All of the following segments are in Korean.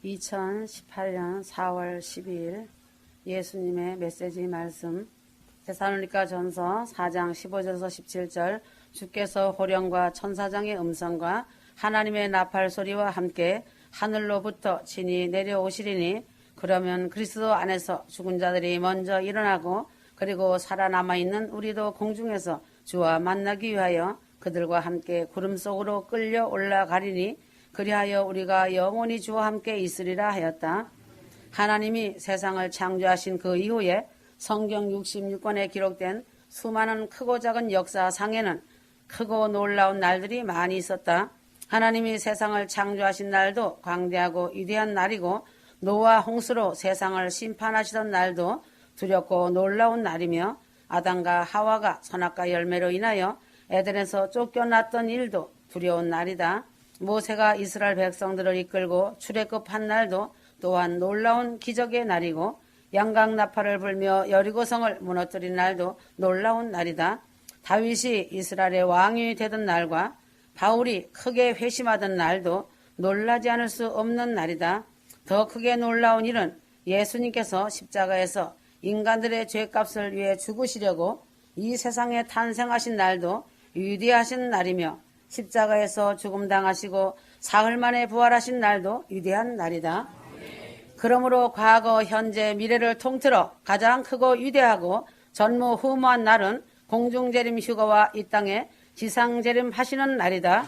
2018년 4월 12일 예수님의 메시지 말씀 데살로니가 전서 4장 15절에서 17절 주께서 호령과 천사장의 음성과 하나님의 나팔 소리와 함께 하늘로부터 친히 내려오시리니 그러면 그리스도 안에서 죽은 자들이 먼저 일어나고 그리고 살아남아있는 우리도 공중에서 주와 만나기 위하여 그들과 함께 구름 속으로 끌려 올라가리니 그리하여 우리가 영원히 주와 함께 있으리라 하였다. 하나님이 세상을 창조하신 그 이후에 성경 66권에 기록된 수많은 크고 작은 역사상에는 크고 놀라운 날들이 많이 있었다. 하나님이 세상을 창조하신 날도 광대하고 위대한 날이고 노아 홍수로 세상을 심판하시던 날도 두렵고 놀라운 날이며 아담과 하와가 선악과 열매로 인하여 에덴에서 쫓겨났던 일도 두려운 날이다. 모세가 이스라엘 백성들을 이끌고 출애굽한 날도 또한 놀라운 기적의 날이고 양각 나팔을 불며 여리고성을 무너뜨린 날도 놀라운 날이다. 다윗이 이스라엘의 왕이 되던 날과 바울이 크게 회심하던 날도 놀라지 않을 수 없는 날이다. 더 크게 놀라운 일은 예수님께서 십자가에서 인간들의 죄값을 위해 죽으시려고 이 세상에 탄생하신 날도 위대하신 날이며 십자가에서 죽음당하시고 사흘 만에 부활하신 날도 위대한 날이다. 그러므로 과거, 현재, 미래를 통틀어 가장 크고 위대하고 전무후무한 날은 공중재림 휴거와 이 땅에 지상재림 하시는 날이다.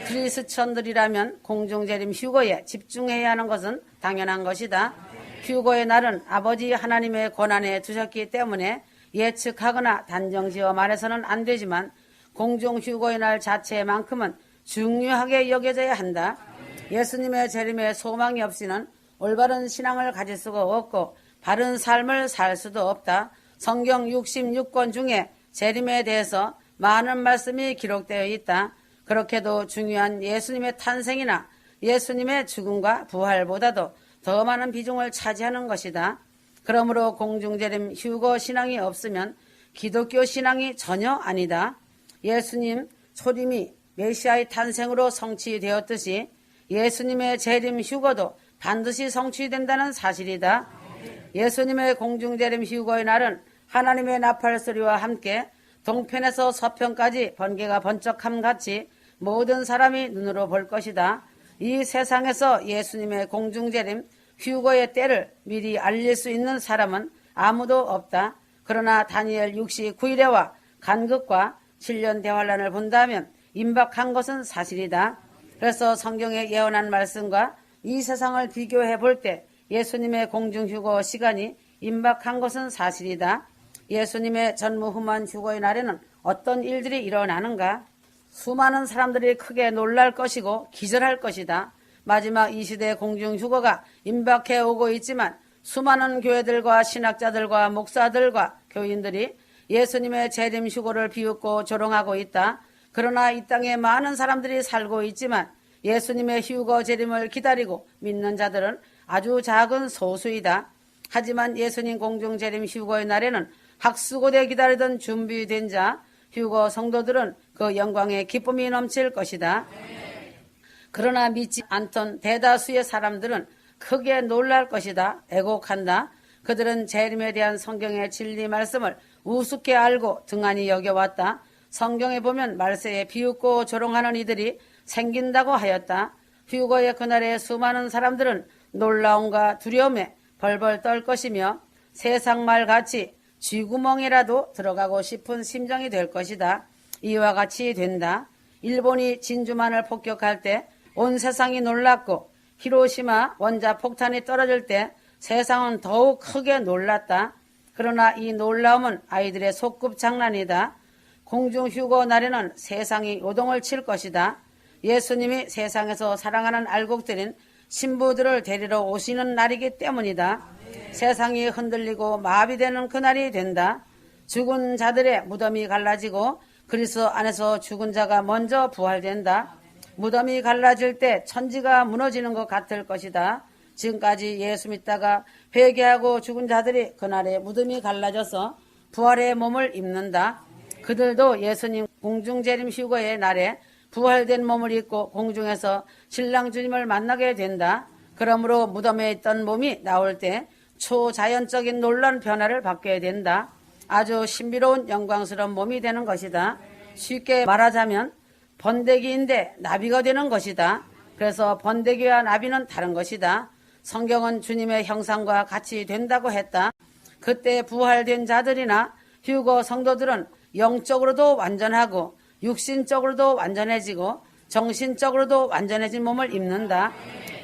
그리스천들이라면 공중재림 휴거에 집중해야 하는 것은 당연한 것이다. 휴거의 날은 아버지 하나님의 권한에 두셨기 때문에 예측하거나 단정지어 말해서는 안 되지만 공중휴거의 날 자체만큼은 중요하게 여겨져야 한다. 예수님의 재림에 소망이 없이는 올바른 신앙을 가질 수가 없고 바른 삶을 살 수도 없다. 성경 66권 중에 재림에 대해서 많은 말씀이 기록되어 있다. 그렇게도 중요한 예수님의 탄생이나 예수님의 죽음과 부활보다도 더 많은 비중을 차지하는 것이다. 그러므로 공중재림 휴거 신앙이 없으면 기독교 신앙이 전혀 아니다. 예수님 초림이 메시아의 탄생으로 성취되었듯이 예수님의 재림 휴거도 반드시 성취된다는 사실이다. 예수님의 공중재림 휴거의 날은 하나님의 나팔 소리와 함께 동편에서 서편까지 번개가 번쩍함같이 모든 사람이 눈으로 볼 것이다. 이 세상에서 예수님의 공중재림 휴거의 때를 미리 알릴 수 있는 사람은 아무도 없다. 그러나 다니엘 69일에와 간극과 7년 대환란을 본다면 임박한 것은 사실이다. 그래서 성경에 예언한 말씀과 이 세상을 비교해 볼 때 예수님의 공중휴거 시간이 임박한 것은 사실이다. 예수님의 전무후무한 휴거의 날에는 어떤 일들이 일어나는가? 수많은 사람들이 크게 놀랄 것이고 기절할 것이다. 마지막 이 시대의 공중휴거가 임박해 오고 있지만 수많은 교회들과 신학자들과 목사들과 교인들이 예수님의 재림 휴거를 비웃고 조롱하고 있다. 그러나 이 땅에 많은 사람들이 살고 있지만 예수님의 휴거 재림을 기다리고 믿는 자들은 아주 작은 소수이다. 하지만 예수님 공중 재림 휴거의 날에는 학수고대 기다리던 준비된 자 휴거 성도들은 그 영광의 기쁨이 넘칠 것이다. 그러나 믿지 않던 대다수의 사람들은 크게 놀랄 것이다. 애곡한다. 그들은 재림에 대한 성경의 진리 말씀을 우습게 알고 등한히 여겨왔다. 성경에 보면 말세에 비웃고 조롱하는 이들이 생긴다고 하였다. 휴거의 그날에 수많은 사람들은 놀라움과 두려움에 벌벌 떨 것이며 세상말같이 쥐구멍이라도 들어가고 싶은 심정이 될 것이다. 이와 같이 된다. 일본이 진주만을 폭격할 때 온 세상이 놀랐고 히로시마 원자폭탄이 떨어질 때 세상은 더욱 크게 놀랐다. 그러나 이 놀라움은 아이들의 소꿉장난이다. 공중휴거 날에는 세상이 요동을 칠 것이다. 예수님이 세상에서 사랑하는 알곡들인 신부들을 데리러 오시는 날이기 때문이다. 세상이 흔들리고 마비되는 그날이 된다. 죽은 자들의 무덤이 갈라지고 그리스도 안에서 죽은 자가 먼저 부활된다. 무덤이 갈라질 때 천지가 무너지는 것 같을 것이다. 지금까지 예수 믿다가 회개하고 죽은 자들이 그날에 무덤이 갈라져서 부활의 몸을 입는다. 그들도 예수님 공중재림 휴거의 날에 부활된 몸을 입고 공중에서 신랑 주님을 만나게 된다. 그러므로 무덤에 있던 몸이 나올 때 초자연적인 놀라운 변화를 받게 된다. 아주 신비로운 영광스러운 몸이 되는 것이다. 쉽게 말하자면 번데기인데 나비가 되는 것이다. 그래서 번데기와 나비는 다른 것이다. 성경은 주님의 형상과 같이 된다고 했다. 그때 부활된 자들이나 휴거 성도들은 영적으로도 완전하고 육신적으로도 완전해지고 정신적으로도 완전해진 몸을 입는다.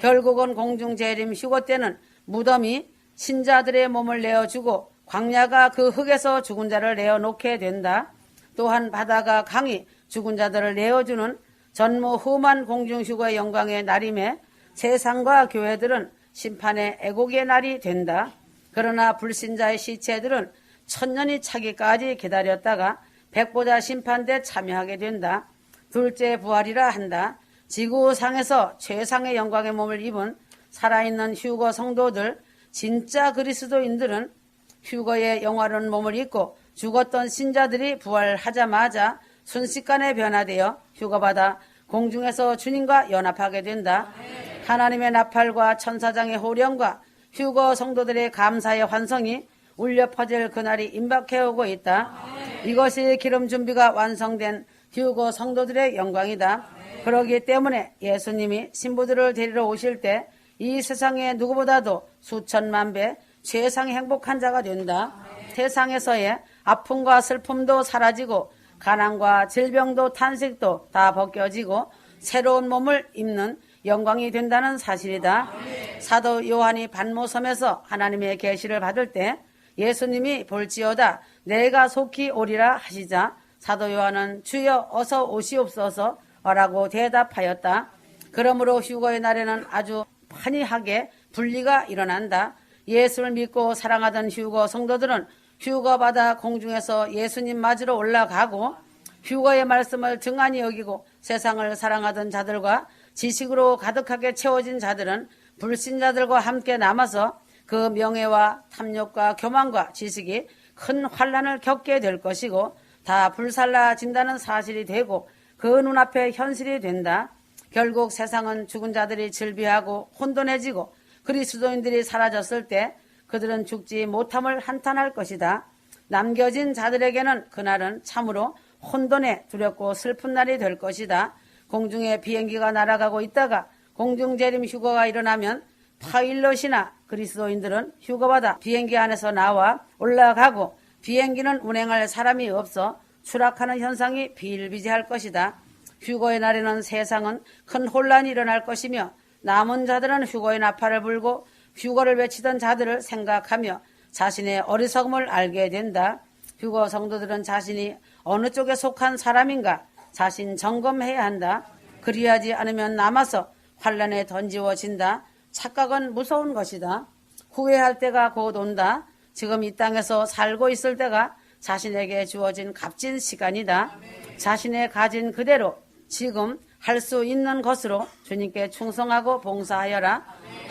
결국은 공중재림 휴거 때는 무덤이 신자들의 몸을 내어주고 광야가 그 흙에서 죽은 자를 내어놓게 된다. 또한 바다가 강이 죽은 자들을 내어주는 전무후무한 공중휴거의 영광의 날임에 세상과 교회들은 심판의 애곡의 날이 된다. 그러나 불신자의 시체들은 천년이 차기까지 기다렸다가 백보자 심판대 참여하게 된다. 둘째 부활이라 한다. 지구상에서 최상의 영광의 몸을 입은 살아있는 휴거 성도들, 진짜 그리스도인들은 휴거의 영화로운 몸을 입고 죽었던 신자들이 부활하자마자 순식간에 변화되어 휴거받아 공중에서 주님과 연합하게 된다. 하나님의 나팔과 천사장의 호령과 휴거 성도들의 감사의 환성이 울려 퍼질 그날이 임박해오고 있다. 이것이 기름 준비가 완성된 휴거 성도들의 영광이다. 그러기 때문에 예수님이 신부들을 데리러 오실 때 이 세상에 누구보다도 수천만 배 최상의 행복한 자가 된다. 세상에서의 아픔과 슬픔도 사라지고 가난과 질병도 탄식도 다 벗겨지고 새로운 몸을 입는 영광이 된다는 사실이다. 사도 요한이 반모섬에서 하나님의 계시를 받을 때 예수님이 볼지어다 내가 속히 오리라 하시자 사도 요한은 주여 어서 오시옵소서 라고 대답하였다. 그러므로 휴거의 날에는 아주 환희하게 분리가 일어난다. 예수를 믿고 사랑하던 휴거 성도들은 휴거받아 공중에서 예수님 맞으러 올라가고 휴거의 말씀을 등한히 여기고 세상을 사랑하던 자들과 지식으로 가득하게 채워진 자들은 불신자들과 함께 남아서 그 명예와 탐욕과 교만과 지식이 큰 환난을 겪게 될 것이고 다 불살라진다는 사실이 되고 그 눈앞에 현실이 된다. 결국 세상은 죽은 자들이 즐비하고 혼돈해지고 그리스도인들이 사라졌을 때 그들은 죽지 못함을 한탄할 것이다. 남겨진 자들에게는 그날은 참으로 혼돈에 두렵고 슬픈 날이 될 것이다. 공중에 비행기가 날아가고 있다가 공중재림 휴거가 일어나면 파일럿이나 그리스도인들은 휴거받아 비행기 안에서 나와 올라가고 비행기는 운행할 사람이 없어 추락하는 현상이 비일비재할 것이다. 휴거의 날에는 세상은 큰 혼란이 일어날 것이며 남은 자들은 휴거의 나팔을 불고 휴거를 외치던 자들을 생각하며 자신의 어리석음을 알게 된다. 휴거 성도들은 자신이 어느 쪽에 속한 사람인가 자신 점검해야 한다. 그리하지 않으면 남아서 환란에 던지워진다. 착각은 무서운 것이다. 후회할 때가 곧 온다. 지금 이 땅에서 살고 있을 때가 자신에게 주어진 값진 시간이다. 자신의 가진 그대로 지금 할 수 있는 것으로 주님께 충성하고 봉사하여라.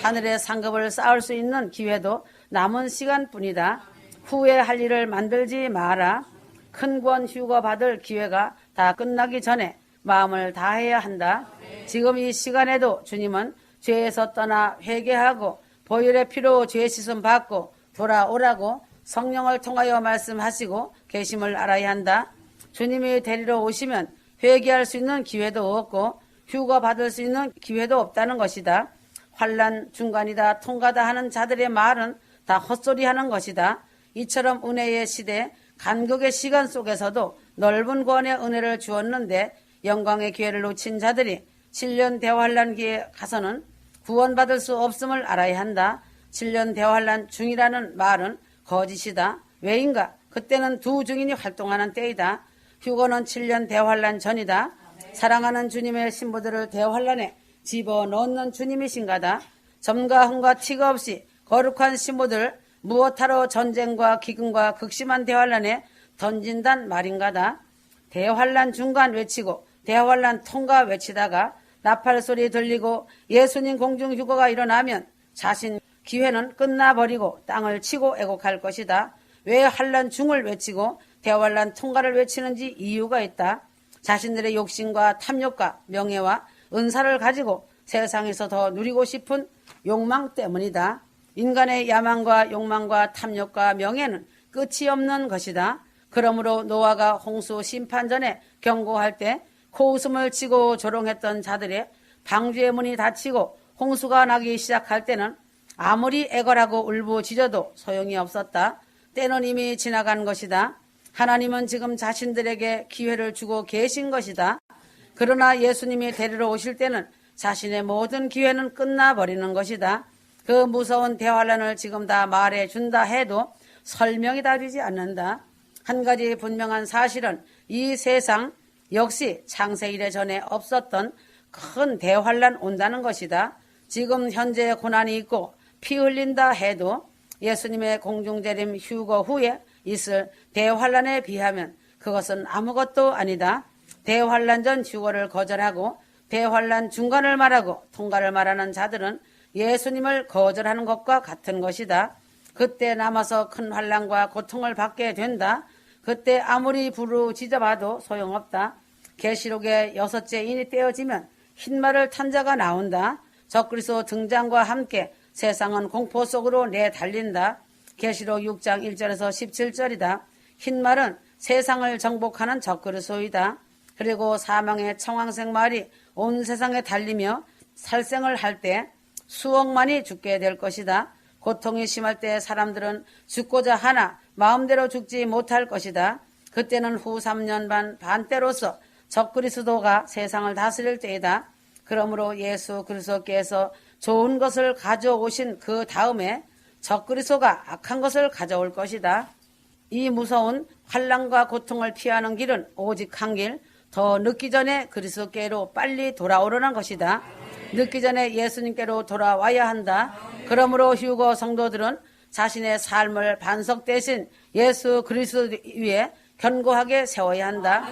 하늘의 상급을 쌓을 수 있는 기회도 남은 시간뿐이다. 후회할 일을 만들지 마라. 큰 구원 휴거 받을 기회가 다 끝나기 전에 마음을 다해야 한다. 지금 이 시간에도 주님은 죄에서 떠나 회개하고 보혈의 피로 죄 씻음 받고 돌아오라고 성령을 통하여 말씀하시고 계심을 알아야 한다. 주님이 데리러 오시면 회개할 수 있는 기회도 없고 휴거 받을 수 있는 기회도 없다는 것이다. 환난 중간이다 통과다 하는 자들의 말은 다 헛소리하는 것이다. 이처럼 은혜의 시대 간극의 시간 속에서도 넓은 구원의 은혜를 주었는데 영광의 기회를 놓친 자들이 7년 대환란기에 가서는 구원받을 수 없음을 알아야 한다. 7년 대환란 중이라는 말은 거짓이다. 왜인가? 그때는 두 증인이 활동하는 때이다. 휴거는 7년 대환란 전이다. 사랑하는 주님의 신부들을 대환란에 집어넣는 주님이신가다. 점과 흠과 티가 없이 거룩한 신부들 무엇하러 전쟁과 기근과 극심한 대환란에 던진단 말인가다. 대환란 중간 외치고 대환란 통과 외치다가 나팔 소리 들리고 예수님 공중 휴거가 일어나면 자신 기회는 끝나버리고 땅을 치고 애곡할 것이다. 왜 환란 중을 외치고 대환란 통과를 외치는지 이유가 있다. 자신들의 욕심과 탐욕과 명예와 은사를 가지고 세상에서 더 누리고 싶은 욕망 때문이다. 인간의 야망과 욕망과 탐욕과 명예는 끝이 없는 것이다. 그러므로 노아가 홍수 심판 전에 경고할 때 코웃음을 치고 조롱했던 자들의 방주의 문이 닫히고 홍수가 나기 시작할 때는 아무리 애걸하고 울부짖어도 소용이 없었다. 때는 이미 지나간 것이다. 하나님은 지금 자신들에게 기회를 주고 계신 것이다. 그러나 예수님이 데리러 오실 때는 자신의 모든 기회는 끝나버리는 것이다. 그 무서운 대환란을 지금 다 말해준다 해도 설명이 다 되지 않는다. 한 가지 분명한 사실은 이 세상 역시 창세 이래전에 없었던 큰 대환란 온다는 것이다. 지금 현재 고난이 있고 피 흘린다 해도 예수님의 공중재림 휴거 후에 있을 대환란에 비하면 그것은 아무것도 아니다. 대환란 전 휴거를 거절하고 대환란 중간을 말하고 통과를 말하는 자들은 예수님을 거절하는 것과 같은 것이다. 그때 남아서 큰 환란과 고통을 받게 된다. 그때 아무리 부르짖어봐도 소용없다. 계시록의 6째 인이 떼어지면 흰말을 탄 자가 나온다. 적그리스도 등장과 함께 세상은 공포 속으로 내달린다. 계시록 6장 1절에서 17절이다. 흰말은 세상을 정복하는 적그리스도이다. 그리고 사망의 청황색 말이 온 세상에 달리며 살생을 할 때 수억만이 죽게 될 것이다. 고통이 심할 때 사람들은 죽고자 하나 마음대로 죽지 못할 것이다. 그때는 후 3년 반 때로서 적그리스도가 세상을 다스릴 때이다. 그러므로 예수 그리스도께서 좋은 것을 가져오신 그 다음에 적그리스도가 악한 것을 가져올 것이다. 이 무서운 환난과 고통을 피하는 길은 오직 한 길, 더 늦기 전에 그리스도께로 빨리 돌아오려는 것이다. 늦기 전에 예수님께로 돌아와야 한다. 그러므로 휴거 성도들은 자신의 삶을 반석 대신 예수 그리스도 위에 견고하게 세워야 한다.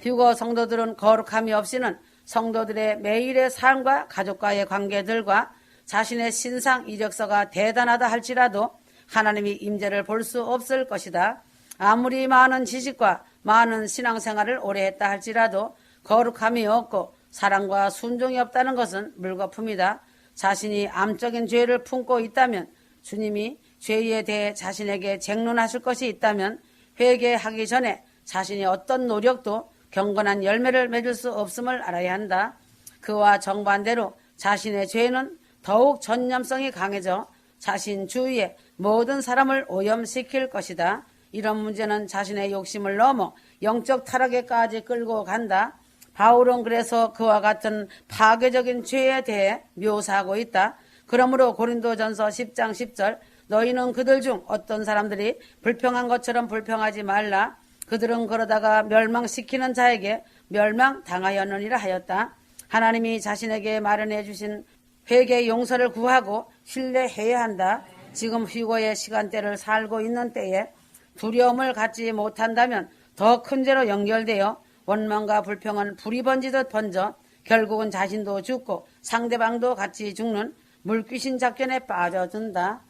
휴거 성도들은 거룩함이 없이는 성도들의 매일의 삶과 가족과의 관계들과 자신의 신상 이력서가 대단하다 할지라도 하나님이 임재를 볼 수 없을 것이다. 아무리 많은 지식과 많은 신앙생활을 오래 했다 할지라도 거룩함이 없고 사랑과 순종이 없다는 것은 물거품이다. 자신이 암적인 죄를 품고 있다면 주님이 죄에 대해 자신에게 쟁론하실 것이 있다면 회개하기 전에 자신이 어떤 노력도 경건한 열매를 맺을 수 없음을 알아야 한다. 그와 정반대로 자신의 죄는 더욱 전념성이 강해져 자신 주위의 모든 사람을 오염시킬 것이다. 이런 문제는 자신의 욕심을 넘어 영적 타락에까지 끌고 간다. 바울은 그래서 그와 같은 파괴적인 죄에 대해 묘사하고 있다. 그러므로 고린도전서 10장 10절 너희는 그들 중 어떤 사람들이 불평한 것처럼 불평하지 말라. 그들은 그러다가 멸망시키는 자에게 멸망당하였느니라 하였다. 하나님이 자신에게 마련해 주신 회개 용서를 구하고 신뢰해야 한다. 지금 휴거의 시간대를 살고 있는 때에 두려움을 갖지 못한다면 더 큰 죄로 연결되어 원망과 불평은 불이 번지듯 번져 결국은 자신도 죽고 상대방도 같이 죽는 물귀신 작전에 빠져든다.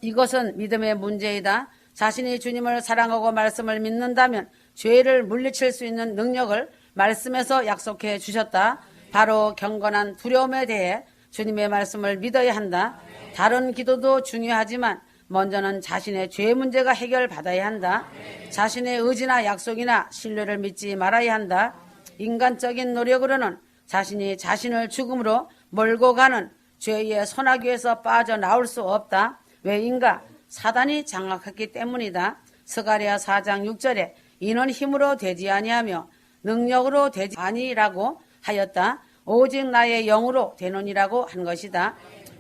이것은 믿음의 문제이다. 자신이 주님을 사랑하고 말씀을 믿는다면 죄를 물리칠 수 있는 능력을 말씀에서 약속해 주셨다. 바로 경건한 두려움에 대해 주님의 말씀을 믿어야 한다. 다른 기도도 중요하지만 먼저는 자신의 죄 문제가 해결받아야 한다. 자신의 의지나 약속이나 신뢰를 믿지 말아야 한다. 인간적인 노력으로는 자신이 자신을 죽음으로 몰고 가는 죄의 소나기에서 빠져나올 수 없다. 왜인가? 사단이 장악했기 때문이다. 스가랴 4장 6절에 이는 힘으로 되지 아니하며 능력으로 되지 아니라고 하였다. 오직 나의 영으로 되느니라고 한 것이다.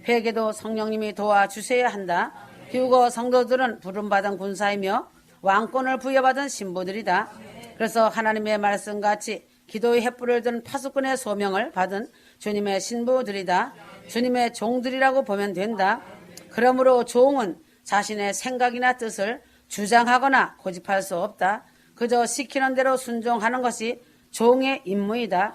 회개도 성령님이 도와주셔야 한다. 휴거 성도들은 부름받은 군사이며 왕권을 부여받은 신부들이다. 그래서 하나님의 말씀같이 기도의 횃불을 든 파수꾼의 소명을 받은 주님의 신부들이다. 주님의 종들이라고 보면 된다. 그러므로 종은 자신의 생각이나 뜻을 주장하거나 고집할 수 없다. 그저 시키는 대로 순종하는 것이 종의 임무이다.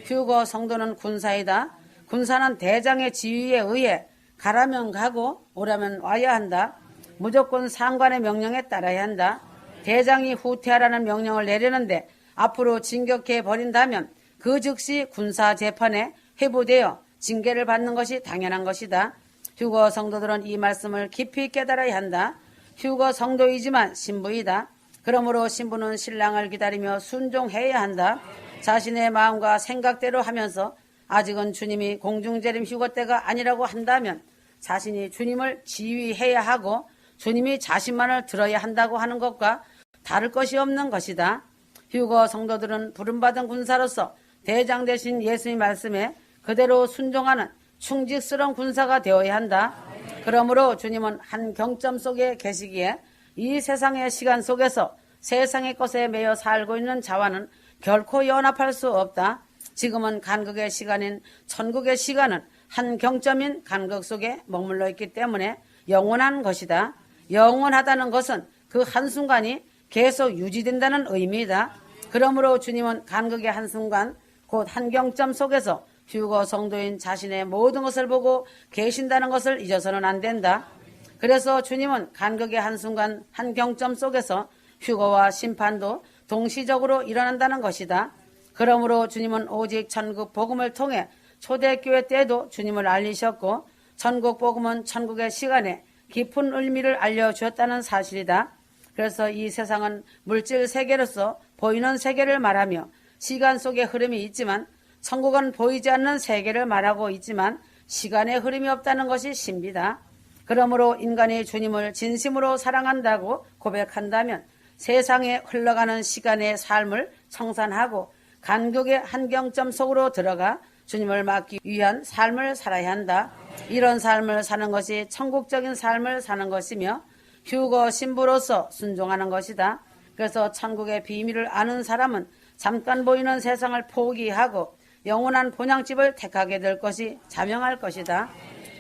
휴거 성도는 군사이다. 군사는 대장의 지휘에 의해 가라면 가고 오라면 와야 한다. 무조건 상관의 명령에 따라야 한다. 대장이 후퇴하라는 명령을 내리는데 앞으로 진격해 버린다면 그 즉시 군사 재판에 회부되어 징계를 받는 것이 당연한 것이다. 휴거 성도들은 이 말씀을 깊이 깨달아야 한다. 휴거 성도이지만 신부이다. 그러므로 신부는 신랑을 기다리며 순종해야 한다. 자신의 마음과 생각대로 하면서 아직은 주님이 공중재림 휴거 때가 아니라고 한다면 자신이 주님을 지휘해야 하고 주님이 자신만을 들어야 한다고 하는 것과 다를 것이 없는 것이다. 휴거 성도들은 부름받은 군사로서 대장 되신 예수의 말씀에 그대로 순종하는 충직스러운 군사가 되어야 한다. 그러므로 주님은 한 경점 속에 계시기에 이 세상의 시간 속에서 세상의 것에 매여 살고 있는 자와는 결코 연합할 수 없다. 지금은 간극의 시간인 천국의 시간은 한 경점인 간극 속에 머물러 있기 때문에 영원한 것이다. 영원하다는 것은 그 한순간이 계속 유지된다는 의미이다. 그러므로 주님은 간극의 한순간 곧 한 경점 속에서 휴거 성도인 자신의 모든 것을 보고 계신다는 것을 잊어서는 안 된다. 그래서 주님은 간극의 한순간 한 경점 속에서 휴거와 심판도 동시적으로 일어난다는 것이다. 그러므로 주님은 오직 천국 복음을 통해 초대교회 때도 주님을 알리셨고 천국 복음은 천국의 시간에 깊은 의미를 알려주었다는 사실이다. 그래서 이 세상은 물질 세계로서 보이는 세계를 말하며 시간 속의 흐름이 있지만 천국은 보이지 않는 세계를 말하고 있지만 시간의 흐름이 없다는 것이 신비다. 그러므로 인간이 주님을 진심으로 사랑한다고 고백한다면 세상에 흘러가는 시간의 삶을 청산하고 간격의 한경점 속으로 들어가 주님을 맡기 위한 삶을 살아야 한다. 이런 삶을 사는 것이 천국적인 삶을 사는 것이며 휴거 신부로서 순종하는 것이다. 그래서 천국의 비밀을 아는 사람은 잠깐 보이는 세상을 포기하고 영원한 본향집을 택하게 될 것이 자명할 것이다.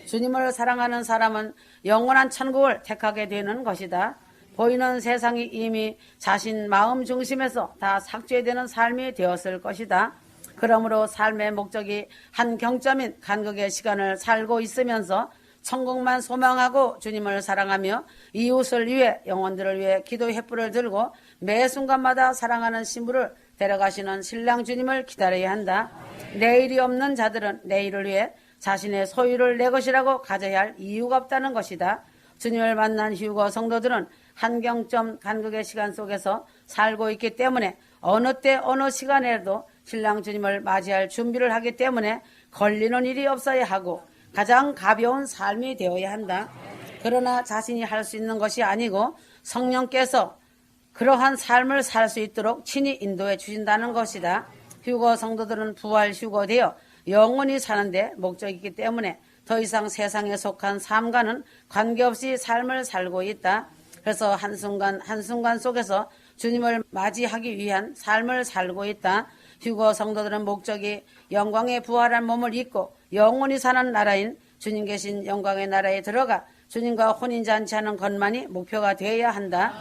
주님을 사랑하는 사람은 영원한 천국을 택하게 되는 것이다. 보이는 세상이 이미 자신 마음 중심에서 다 삭제되는 삶이 되었을 것이다. 그러므로 삶의 목적이 한 경점인 간극의 시간을 살고 있으면서 천국만 소망하고 주님을 사랑하며 이웃을 위해 영혼들을 위해 기도의 횃불을 들고 매 순간마다 사랑하는 신부를 데려가시는 신랑 주님을 기다려야 한다. 내일이 없는 자들은 내일을 위해 자신의 소유를 내 것이라고 가져야 할 이유가 없다는 것이다. 주님을 만난 휴거 성도들은 한경점 간극의 시간 속에서 살고 있기 때문에 어느 때 어느 시간에도 신랑 주님을 맞이할 준비를 하기 때문에 걸리는 일이 없어야 하고 가장 가벼운 삶이 되어야 한다. 그러나 자신이 할 수 있는 것이 아니고 성령께서 그러한 삶을 살 수 있도록 친히 인도해 주신다는 것이다. 휴거 성도들은 부활 휴거되어 영원히 사는데 목적이 있기 때문에 더 이상 세상에 속한 삶과는 관계없이 삶을 살고 있다. 그래서 한순간 한순간 속에서 주님을 맞이하기 위한 삶을 살고 있다. 휴거 성도들은 목적이 영광의 부활한 몸을 입고 영원히 사는 나라인 주님 계신 영광의 나라에 들어가 주님과 혼인잔치하는 것만이 목표가 되어야 한다.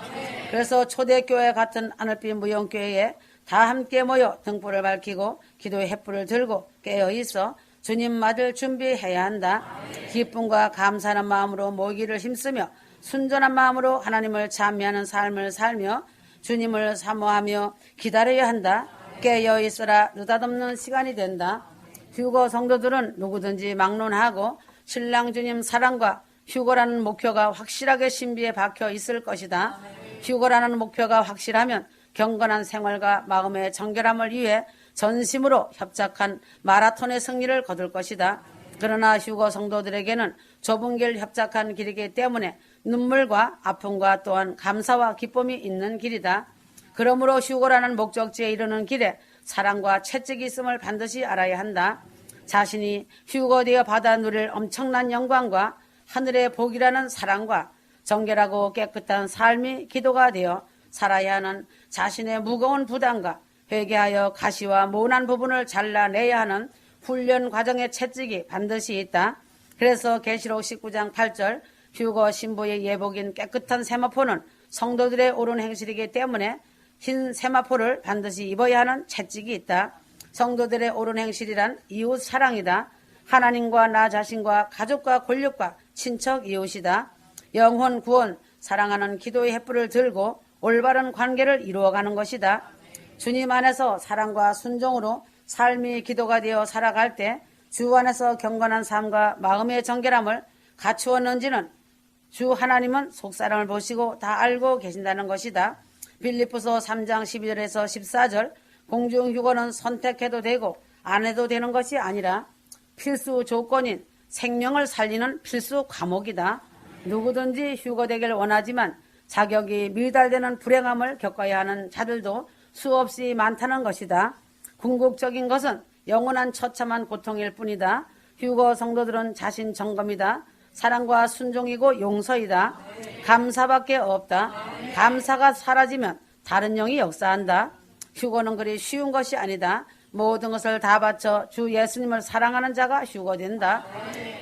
그래서 초대교회 같은 하늘빛 무용교회에 다 함께 모여 등불을 밝히고 기도의 횃불을 들고 깨어있어 주님 맞을 준비해야 한다. 기쁨과 감사하는 마음으로 모이기를 힘쓰며 순전한 마음으로 하나님을 찬미하는 삶을 살며 주님을 사모하며 기다려야 한다. 깨어있으라 느닷없는 시간이 된다. 휴거 성도들은 누구든지 막론하고 신랑 주님 사랑과 휴거라는 목표가 확실하게 신비에 박혀 있을 것이다. 휴거라는 목표가 확실하면 경건한 생활과 마음의 정결함을 위해 전심으로 협작한 마라톤의 승리를 거둘 것이다. 그러나 휴거 성도들에게는 좁은 길 협작한 길이기 때문에 눈물과 아픔과 또한 감사와 기쁨이 있는 길이다. 그러므로 휴거라는 목적지에 이르는 길에 사랑과 채찍이 있음을 반드시 알아야 한다. 자신이 휴거되어 받아 누릴 엄청난 영광과 하늘의 복이라는 사랑과 정결하고 깨끗한 삶이 기도가 되어 살아야 하는 자신의 무거운 부담과 회개하여 가시와 모난 부분을 잘라내야 하는 훈련 과정의 채찍이 반드시 있다. 그래서 계시록 19장 8절 휴거 신부의 예복인 깨끗한 세마포는 성도들의 옳은 행실이기 때문에 흰 세마포를 반드시 입어야 하는 채찍이 있다. 성도들의 옳은 행실이란 이웃 사랑이다. 하나님과 나 자신과 가족과 권력과 친척 이웃이다. 영혼 구원, 사랑하는 기도의 횃불을 들고 올바른 관계를 이루어가는 것이다. 주님 안에서 사랑과 순종으로 삶이 기도가 되어 살아갈 때 주 안에서 경건한 삶과 마음의 정결함을 갖추었는지는 주 하나님은 속사람을 보시고 다 알고 계신다는 것이다. 빌립보서 3장 12절에서 14절 공중휴거는 선택해도 되고 안 해도 되는 것이 아니라 필수 조건인 생명을 살리는 필수 과목이다. 누구든지 휴거되길 원하지만 자격이 미달되는 불행함을 겪어야 하는 자들도 수없이 많다는 것이다. 궁극적인 것은 영원한 처참한 고통일 뿐이다. 휴거 성도들은 자신 점검이다. 사랑과 순종이고 용서이다. 감사밖에 없다. 감사가 사라지면 다른 영이 역사한다. 휴거는 그리 쉬운 것이 아니다. 모든 것을 다 바쳐 주 예수님을 사랑하는 자가 휴거된다.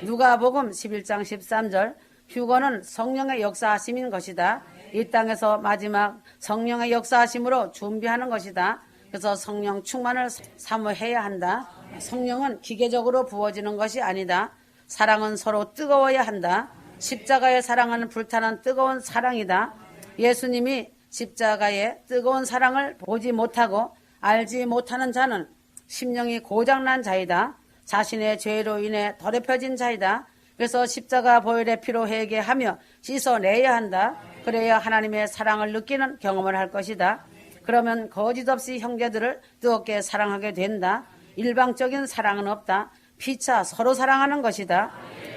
누가복음 11장 13절 휴거는 성령의 역사하심인 것이다. 이 땅에서 마지막 성령의 역사하심으로 준비하는 것이다. 그래서 성령 충만을 사모해야 한다. 성령은 기계적으로 부어지는 것이 아니다. 사랑은 서로 뜨거워야 한다. 십자가의 사랑은 불타는 뜨거운 사랑이다. 예수님이 십자가의 뜨거운 사랑을 보지 못하고 알지 못하는 자는 심령이 고장난 자이다. 자신의 죄로 인해 더럽혀진 자이다. 그래서 십자가 보혈의 피로 회개하며 씻어내야 한다. 그래야 하나님의 사랑을 느끼는 경험을 할 것이다. 그러면 거짓 없이 형제들을 뜨겁게 사랑하게 된다. 일방적인 사랑은 없다. 피차 서로 사랑하는 것이다.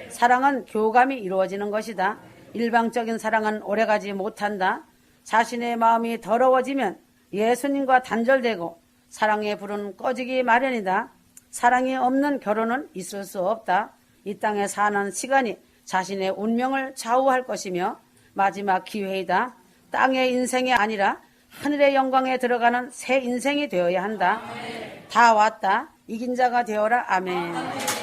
사랑은 교감이 이루어지는 것이다. 일방적인 사랑은 오래가지 못한다. 자신의 마음이 더러워지면 예수님과 단절되고 사랑의 불은 꺼지기 마련이다. 사랑이 없는 결혼은 있을 수 없다. 이 땅에 사는 시간이 자신의 운명을 좌우할 것이며 마지막 기회이다. 땅의 인생이 아니라 하늘의 영광에 들어가는 새 인생이 되어야 한다. 다 왔다. 이긴 자가 되어라. 아멘.